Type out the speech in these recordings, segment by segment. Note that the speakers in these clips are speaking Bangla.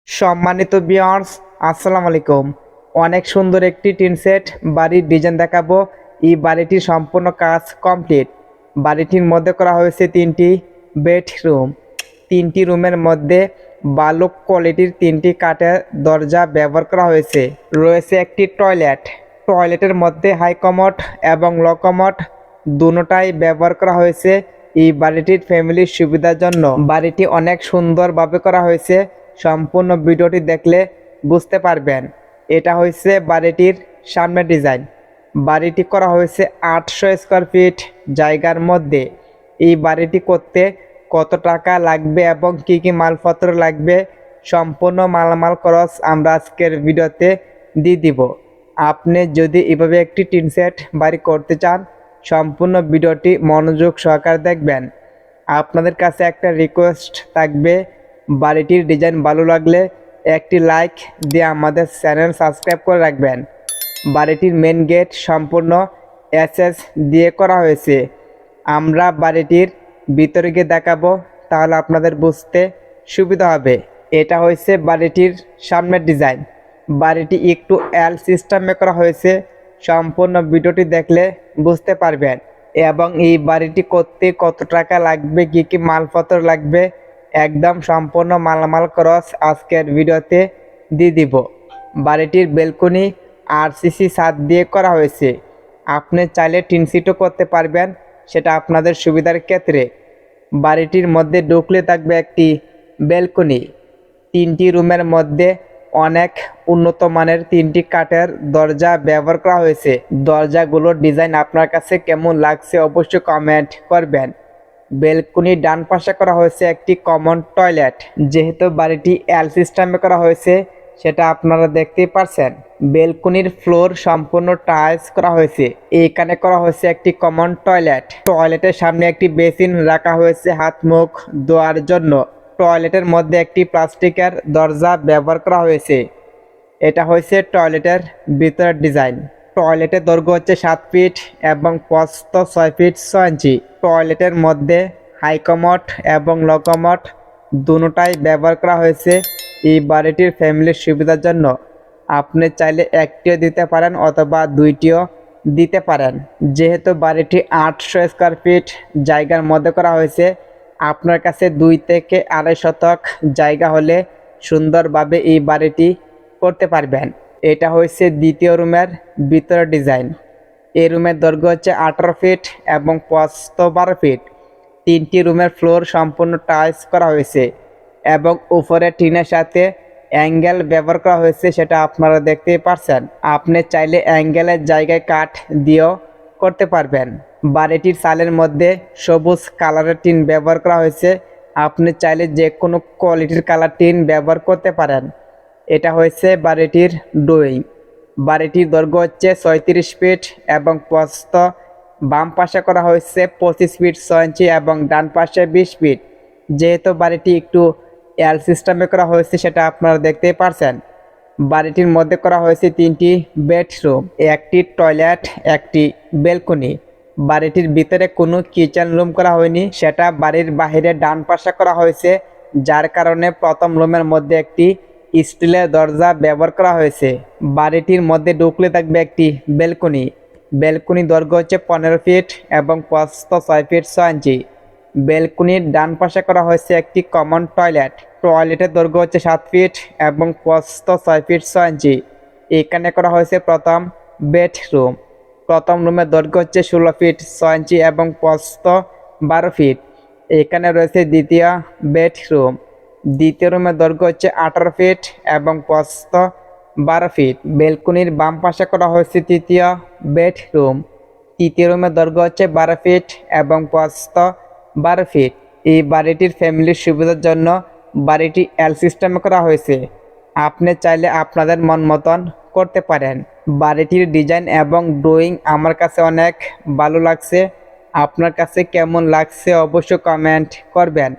সম্মানিত ভিউয়ার্স, আসসালামু আলাইকুম। অনেক সুন্দর একটি টিন সেট বাড়ির ডিজাইন দেখাবো। এই বাড়িটির সম্পূর্ণ কাজ কমপ্লিট। বাড়িটির মধ্যে করা হয়েছে 3টি বেডরুম। 3টি রুমের মধ্যে ভালো কোয়ালিটির 3টি কাঠের দরজা ব্যবহার করা হয়েছে। রয়েছে একটি টয়লেট। টয়লেটের মধ্যে হাই কমোড এবং লো কমোড দুটোটাই ব্যবহার করা হয়েছে এই বাড়িটির ফ্যামিলির সুবিধার জন্য। বাড়িটি অনেক সুন্দরভাবে করা হয়েছে। সম্পূর্ণ ভিডিওটি দেখলে বুঝতে পারবেন। এটা হয়েছে বাড়িটির সামনের ডিজাইন। বাড়িটি করা হয়েছে 800 স্কোয়ার ফিট জায়গার মধ্যে। এই বাড়িটি করতে কত টাকা লাগবে এবং কি কি মালপত্র লাগবে সম্পূর্ণ মালামাল খরচ আমরা আজকের ভিডিওতে দিয়ে দিব। আপনি যদি এভাবে একটি টিন সেট বাড়ি করতে চান সম্পূর্ণ ভিডিওটি মনোযোগ সহকারে দেখবেন। আপনাদের কাছে একটা রিকোয়েস্ট থাকবে, বাড়িটির ডিজাইন ভালো লাগলে একটি লাইক দিয়ে আমাদের চ্যানেল সাবস্ক্রাইব করে রাখবেন। বাড়িটির মেন গেট সম্পূর্ণ এসএস দিয়ে করা হয়েছে। আমরা বাড়িটির ভিতরে গিয়ে দেখাবো, তাহলে আপনাদের বুঝতে সুবিধা হবে। এটা হয়েছে বাড়িটির সামনের ডিজাইন। বাড়িটি একটু এল সিস্টেমে করা হয়েছে। সম্পূর্ণ ভিডিওটি দেখলে বুঝতে পারবেন এবং এই বাড়িটি করতে কত টাকা লাগবে, কী কী মালপত্র লাগবে একদম সম্পূর্ণ মালামাল খরচ আজকের ভিডিওতে দিয়ে দিব। বাড়িটির বেলকনি আরসিসি ছাদ দিয়ে করা হয়েছে। আপনি চাইলে টিন সিটও করতে পারবেন, সেটা আপনাদের সুবিধার ক্ষেত্রে। বাড়িটির মধ্যে ঢুকলে থাকবে একটি বেলকনি। 3টি রুমের মধ্যে অনেক উন্নত মানের 3টি কাঠের দরজা ব্যবহার করা হয়েছে। দরজাগুলোর ডিজাইন আপনার কাছে কেমন লাগছে অবশ্যই কমেন্ট করবেন। বেলকনির ডান পাশে করা হয়েছে একটি কমন টয়লেট। যেহেতু বাড়িটি এল সিস্টেমে করা হয়েছে সেটা আপনারা দেখতেই পারছেন। বেলকনির ফ্লোর সম্পূর্ণ টাইলস করা হয়েছে। এইখানে করা হয়েছে একটি কমন টয়লেট। টয়লেটের সামনে একটি বেসিন রাখা হয়েছে হাত মুখ ধোয়ার জন্য। টয়লেটের মধ্যে একটি প্লাস্টিকের দরজা ব্যবহার করা হয়েছে। এটা হয়েছে টয়লেটের ভিতরের ডিজাইন। টয়লেটের দৈর্ঘ্য হচ্ছে 7 ফিট এবং প্রস্থ 6 ফিট 6 ইঞ্চি। টয়লেটের মধ্যে হাই কমোড এবং লো কমোড দুটোটাই ব্যবহার করা হয়েছে এই বাড়িটির ফ্যামিলির সুবিধার জন্য। আপনি চাইলে একটিও দিতে পারেন অথবা 2টিও দিতে পারেন। যেহেতু বাড়িটি 800 স্কোয়ার ফিট জায়গার মধ্যে করা হয়েছে, আপনার কাছে 2 থেকে 2.5 শতক জায়গা হলে সুন্দরভাবে এই বাড়িটি করতে পারবেন। এটা হচ্ছে দ্বিতীয় রুমের ভিতরের ডিজাইন। এই রুমের দৈর্ঘ্য হচ্ছে 18 ফিট এবং প্রস্থ 12 ফিট। 3টি রুমের ফ্লোর সম্পূর্ণ টাইলস করা হয়েছে এবং উপরে টিনের সাথে অ্যাঙ্গেল ব্যবহার করা হয়েছে, সেটা আপনারা দেখতেই পারছেন। আপনি চাইলে অ্যাঙ্গেলের জায়গায় কাঠ দিয়েও করতে পারবেন। বাড়িটির চালের মধ্যে সবুজ কালারের টিন ব্যবহার করা হয়েছে। আপনি চাইলে যে কোনো কোয়ালিটির কালার টিন ব্যবহার করতে পারেন। এটা হয়েছে বাড়িটির ড্রয়িং। বাড়িটির দৈর্ঘ্য হচ্ছে 36 ফিট এবং প্রস্থ বাম পাশে করা হয়েছে 25 ফিট 6 ইঞ্চি এবং ডান পাশে 20 ফিট। যেহেতু বাড়িটি একটু এল সিস্টেমে করা হয়েছে সেটা আপনারা দেখতেই পারছেন। বাড়িটির মধ্যে করা হয়েছে 3টি বেডরুম, একটি টয়লেট, একটি বেলকনি। বাড়িটির ভিতরে কোনো কিচেন রুম করা হয়নি, সেটা বাড়ির বাহিরে ডান পাশে করা হয়েছে, যার কারণে প্রথম রুমের মধ্যে একটি স্টিলের দরজা ব্যবহার করা হয়েছে। বাড়িটির মধ্যে ঢুকলে থাকবে একটি বেলকনি। বেলকনি দৈর্ঘ্য হচ্ছে 15 ফিট এবং প্রস্থ 6 ফিট 6 ইঞ্চি। বেলকনির ডান পাশে করা হয়েছে একটি কমন টয়লেট। টয়লেটের দৈর্ঘ্য হচ্ছে 7 ফিট এবং প্রস্থ 6 ফিট 6 ইঞ্চি। এখানে করা হয়েছে প্রথম বেডরুম। প্রথম রুমের দৈর্ঘ্য হচ্ছে 16 ফিট 6 ইঞ্চি এবং প্রস্থ 12 ফিট। এখানে রয়েছে দ্বিতীয় বেডরুম। দ্বিতীয় রুমের দৈর্ঘ্য হচ্ছে 18 ফিট এবং প্রস্থ 12 ফিট। বেলকনির বাম পাশে করা হয়েছে তৃতীয় বেডরুম। তৃতীয় রুমের দৈর্ঘ্য হচ্ছে 12 ফিট এবং প্রস্থ 12 ফিট। এই বাড়িটির ফ্যামিলির সুবিধার জন্য বাড়িটি এল সিস্টেমে করা হয়েছে। আপনি চাইলে আপনাদের মন মতন করতে পারেন। বাড়িটির ডিজাইন এবং ড্রয়িং আমার কাছে অনেক ভালো লাগছে। আপনার কাছে কেমন লাগছে অবশ্যই কমেন্ট করবেন।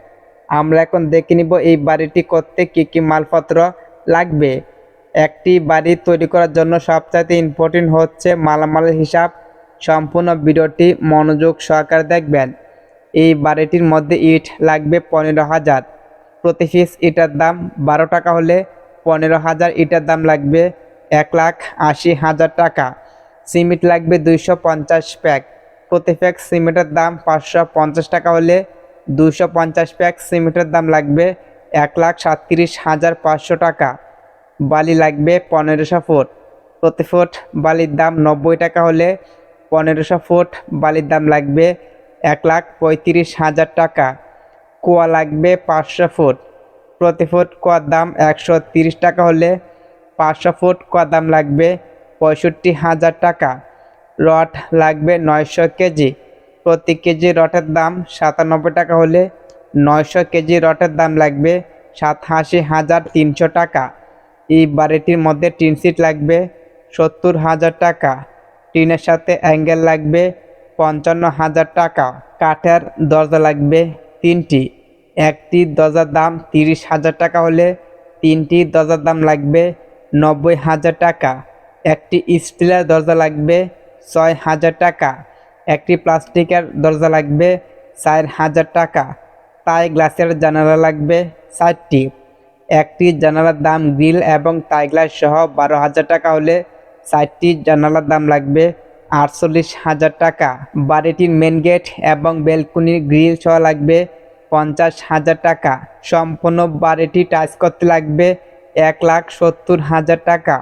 আমরা এখন দেখে নিব এই বাড়িটি করতে কি কি মালপত্র লাগবে। একটি বাড়ি তৈরি করার জন্য সবচাইতে ইম্পর্টেন্ট হচ্ছে মালামালের হিসাব। সম্পূর্ণ ভিডিওটি মনোযোগ সহকারে দেখবেন। এই বাড়িটির মধ্যে ইট লাগবে 15,000। প্রতি পিস ইটার দাম 12 টাকা হলে 15,000, ইটার দাম লাগবে 1,80,000 টাকা। সিমেন্ট লাগবে 250 প্যাক, প্রতি প্যাক সিমেন্টের দাম 550 টাকা হলে 250 প্যাক সিমেন্টের দাম লাগবে 1,37,500 টাকা। বালি লাগবে 1500 ফুট, প্রতি ফুট বালির দাম 90 টাকা হলে 1500 ফুট বালির দাম লাগবে 1,35,000 টাকা। কুয়া লাগবে 500 ফুট, প্রতি ফুট কুয়ার দাম 130 টাকা হলে 500 ফুট কুয়ার দাম লাগবে 65,000 টাকা। রড লাগবে 900 কেজি, প্রতি কেজি রডের দাম 97 টাকা হলে 900 কেজি রডের দাম লাগবে 87,300 টাকা। এই বাড়িটির মধ্যে টিন সিট লাগবে 70,000 টাকা। টিনের সাথে অ্যাঙ্গেল লাগবে 55,000 টাকা। কাঠের দরজা লাগবে 3টি, একটি দরজার দাম 30,000 টাকা হলে 3টি দরজার দাম লাগবে 90,000 টাকা। একটি স্টিলের দরজা লাগবে 6,000 টাকা। একটি প্লাস্টিকের দরজা লাগবে 4,000 টাকা। তাই গ্লাসের জানালা লাগবে 4টি। একটি জানালার দাম গ্রিল এবং তাই গ্লাস সহ 12,000 টাকা হলে 4টি জানালার দাম লাগবে 48,000 টাকা। বাড়িটির মেন গেট এবং ব্যালকনির গ্রিল সহ লাগবে 50,000 টাকা। সম্পূর্ণ বাড়িটি টাইলস করতে লাগবে 1,70,000 টাকা।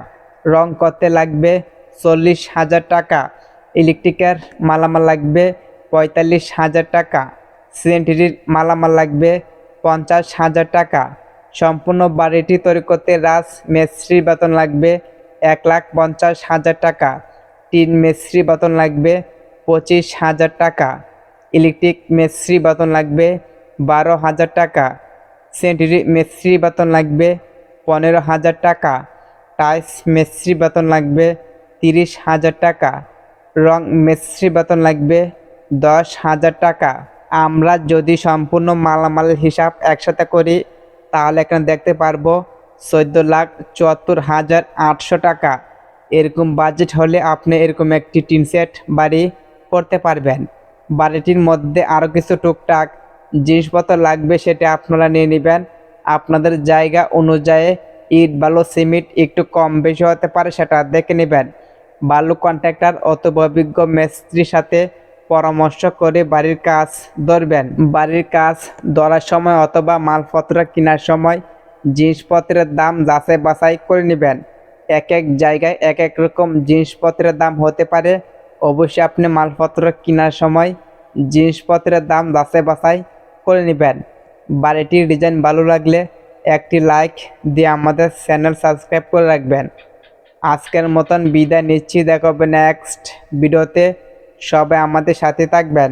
রং করতে লাগবে 40,000 টাকা। ইলেকট্রিকের মালামাল লাগবে 45,000 টাকা। সিএনটির মালামাল লাগবে 50,000 টাকা। সম্পূর্ণ বাড়িটি তৈরি করতে রাজ মিস্ত্রির বেতন লাগবে 1,50,000 টাকা। টিন মিস্ত্রি বেতন লাগবে 25,000 টাকা। ইলেকট্রিক মিস্ত্রি বেতন লাগবে 12,000 টাকা। সেন্ট্রি মিস্ত্রি বেতন লাগবে 15,000 টাকা। টাইলস মিস্ত্রি বেতন লাগবে 30,000 টাকা। রং মিস্ত্রি বেতন লাগবে 10,000 টাকা। আমরা যদি সম্পূর্ণ মালামালের হিসাব একসাথে করি তাহলে এখানে দেখতে পারবো 14,74,800 টাকা। এরকম বাজেট হলে আপনি এরকম একটি টিন সেট বাড়ি করতে পারবেন। বাড়িটির মধ্যে আরও কিছু টুকটাক জিনিসপত্র লাগবে, সেটা আপনারা নিয়ে নেবেন। আপনাদের জায়গা অনুযায়ী ইট বালু সিমেন্ট একটু কম বেশি হতে পারে, সেটা দেখে নেবেন। বালু কন্ট্রাক্টর অথবা অভিজ্ঞ মিস্ত্রির সাথে পরামর্শ করে বাড়ির কাজ ধরবেন। বাড়ির কাজ ধরার সময় অথবা মালপত্র কেনার সময় জিনিসপত্রের দাম যাচাই বাছাই করে নেবেন। এক এক জায়গায় এক এক রকম জিনিসপত্রের দাম হতে পারে। অবশ্যই আপনি মালপত্র কেনার সময় জিনিসপত্রের দাম যাচাই বাছাই করে নেবেন। বাড়িটির ডিজাইন ভালো লাগলে একটি লাইক দিয়ে আমাদের চ্যানেল সাবস্ক্রাইব করে রাখবেন। আজকের মতন বিদায় নিচ্ছি, দেখা হবে নেক্সট ভিডিওতে। সবাই আমাদের সাথে থাকবেন।